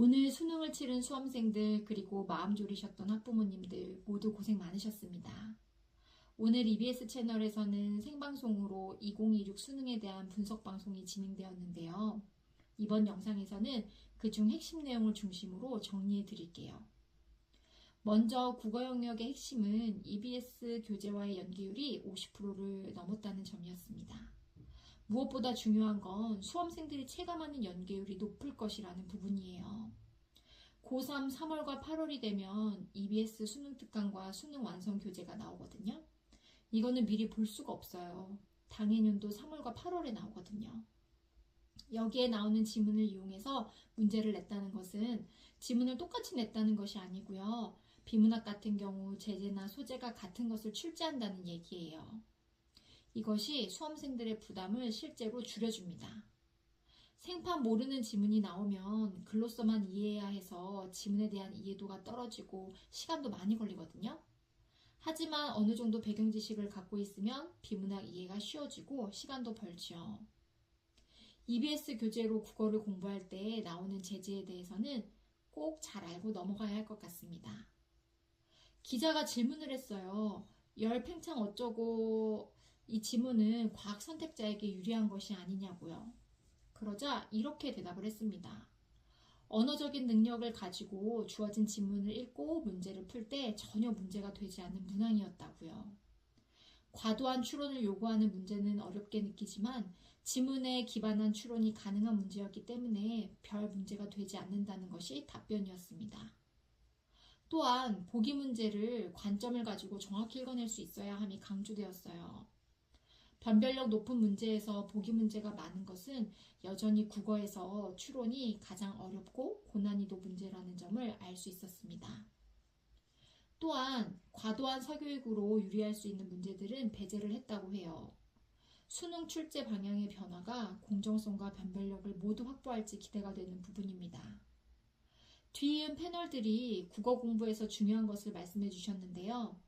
오늘 수능을 치른 수험생들 그리고 마음 졸이셨던 학부모님들 모두 고생 많으셨습니다. 오늘 EBS 채널에서는 생방송으로 2026 수능에 대한 분석 방송이 진행되었는데요. 이번 영상에서는 그중 핵심 내용을 중심으로 정리해 드릴게요. 먼저 국어 영역의 핵심은 EBS 교재와의 연계율이 50%를 넘었다는 점이었습니다. 무엇보다 중요한 건 수험생들이 체감하는 연계율이 높을 것이라는 부분이에요. 고3 3월과 8월이 되면 EBS 수능 특강과 수능 완성 교재가 나오거든요. 이거는 미리 볼 수가 없어요. 당해년도 3월과 8월에 나오거든요. 여기에 나오는 지문을 이용해서 문제를 냈다는 것은 지문을 똑같이 냈다는 것이 아니고요. 비문학 같은 경우 제재나 소재가 같은 것을 출제한다는 얘기예요. 이것이 수험생들의 부담을 실제로 줄여줍니다. 생판 모르는 지문이 나오면 글로서만 이해해야 해서 지문에 대한 이해도가 떨어지고 시간도 많이 걸리거든요. 하지만 어느 정도 배경 지식을 갖고 있으면 비문학 이해가 쉬워지고 시간도 벌죠. EBS 교재로 국어를 공부할 때 나오는 제재에 대해서는 꼭 잘 알고 넘어가야 할 것 같습니다. 기자가 질문을 했어요. 열 팽창 어쩌고 이 지문은 과학 선택자에게 유리한 것이 아니냐고요. 그러자 이렇게 대답을 했습니다. 언어적인 능력을 가지고 주어진 지문을 읽고 문제를 풀 때 전혀 문제가 되지 않는 문항이었다고요. 과도한 추론을 요구하는 문제는 어렵게 느끼지만 지문에 기반한 추론이 가능한 문제였기 때문에 별 문제가 되지 않는다는 것이 답변이었습니다. 또한 보기 문제를 관점을 가지고 정확히 읽어낼 수 있어야 함이 강조되었어요. 변별력 높은 문제에서 보기 문제가 많은 것은 여전히 국어에서 추론이 가장 어렵고 고난이도 문제라는 점을 알 수 있었습니다. 또한 과도한 서교육으로 유리할 수 있는 문제들은 배제를 했다고 해요. 수능 출제 방향의 변화가 공정성과 변별력을 모두 확보할지 기대가 되는 부분입니다. 뒤이은 패널들이 국어 공부에서 중요한 것을 말씀해 주셨는데요.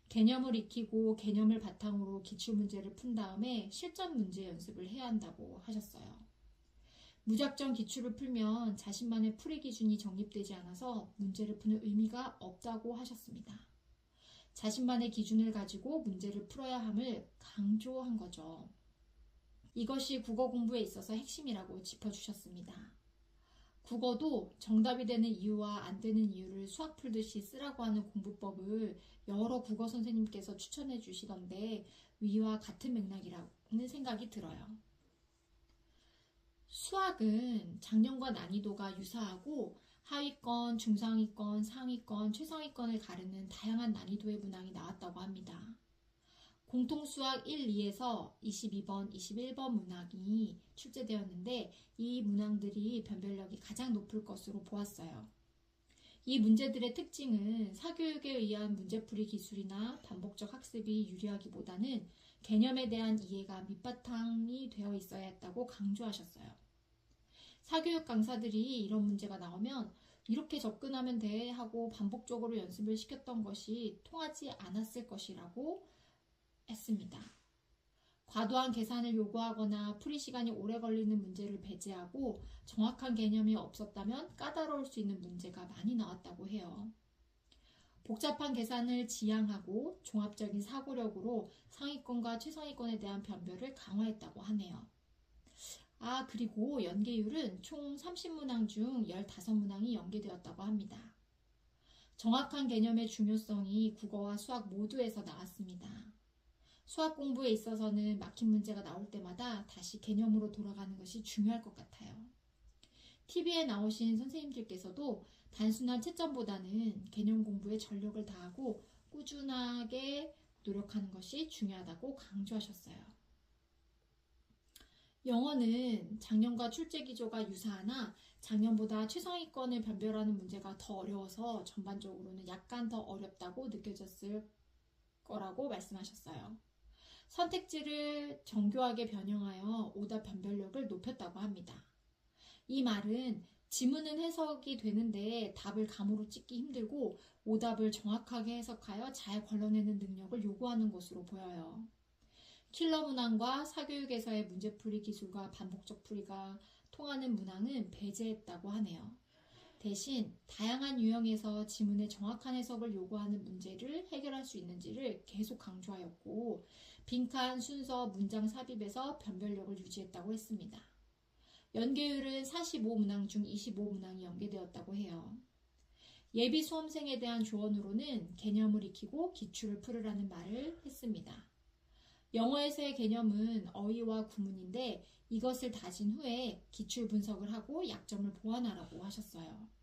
개념을 익히고 개념을 바탕으로 기출문제를 푼 다음에 실전 문제 연습을 해야 한다고 하셨어요. 무작정 기출을 풀면 자신만의 풀이 기준이 정립되지 않아서 문제를 푸는 의미가 없다고 하셨습니다. 자신만의 기준을 가지고 문제를 풀어야 함을 강조한 거죠. 이것이 국어 공부에 있어서 핵심이라고 짚어주셨습니다. 국어도 정답이 되는 이유와 안 되는 이유를 수학 풀듯이 쓰라고 하는 공부법을 여러 국어 선생님께서 추천해 주시던데 위와 같은 맥락이라는 생각이 들어요. 수학은 작년과 난이도가 유사하고 하위권, 중상위권, 상위권, 최상위권을 가르는 다양한 난이도의 문항이 나왔다고 합니다. 공통수학 1, 2에서 22번, 21번 문항이 출제되었는데 이 문항들이 변별력이 가장 높을 것으로 보았어요. 이 문제들의 특징은 사교육에 의한 문제풀이 기술이나 반복적 학습이 유리하기보다는 개념에 대한 이해가 밑바탕이 되어 있어야 했다고 강조하셨어요. 사교육 강사들이 이런 문제가 나오면 이렇게 접근하면 돼 하고 반복적으로 연습을 시켰던 것이 통하지 않았을 것이라고 했습니다. 과도한 계산을 요구하거나 풀이 시간이 오래 걸리는 문제를 배제하고 정확한 개념이 없었다면 까다로울 수 있는 문제가 많이 나왔다고 해요. 복잡한 계산을 지향하고 종합적인 사고력으로 상위권과 최상위권에 대한 변별을 강화했다고 하네요. 그리고 연계율은 총 30문항 중 15문항이 연계되었다고 합니다. 정확한 개념의 중요성이 국어와 수학 모두에서 나왔습니다. 수학 공부에 있어서는 막힌 문제가 나올 때마다 다시 개념으로 돌아가는 것이 중요할 것 같아요. TV에 나오신 선생님들께서도 단순한 채점보다는 개념 공부에 전력을 다하고 꾸준하게 노력하는 것이 중요하다고 강조하셨어요. 영어는 작년과 출제 기조가 유사하나 작년보다 최상위권을 변별하는 문제가 더 어려워서 전반적으로는 약간 더 어렵다고 느껴졌을 거라고 말씀하셨어요. 선택지를 정교하게 변형하여 오답 변별력을 높였다고 합니다. 이 말은 지문은 해석이 되는데 답을 감으로 찍기 힘들고 오답을 정확하게 해석하여 잘 걸러내는 능력을 요구하는 것으로 보여요. 킬러 문항과 사교육에서의 문제풀이 기술과 반복적 풀이가 통하는 문항은 배제했다고 하네요. 대신 다양한 유형에서 지문의 정확한 해석을 요구하는 문제를 해결할 수 있는지를 계속 강조하였고 빈칸, 순서, 문장 삽입에서 변별력을 유지했다고 했습니다. 연계율은 45문항 중 25문항이 연계되었다고 해요. 예비 수험생에 대한 조언으로는 개념을 익히고 기출을 풀으라는 말을 했습니다. 영어에서의 개념은 어휘와 구문인데 이것을 다진 후에 기출 분석을 하고 약점을 보완하라고 하셨어요.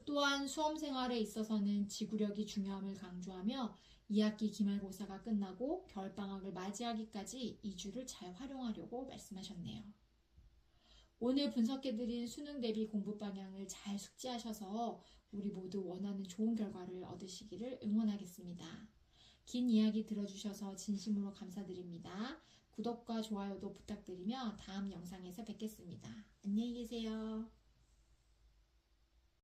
또한 수험 생활에 있어서는 지구력이 중요함을 강조하며 2학기 기말고사가 끝나고 겨울방학을 맞이하기까지 2주를 잘 활용하려고 말씀하셨네요. 오늘 분석해드린 수능 대비 공부 방향을 잘 숙지하셔서 우리 모두 원하는 좋은 결과를 얻으시기를 응원하겠습니다. 긴 이야기 들어주셔서 진심으로 감사드립니다. 구독과 좋아요도 부탁드리며 다음 영상에서 뵙겠습니다. 안녕히 계세요.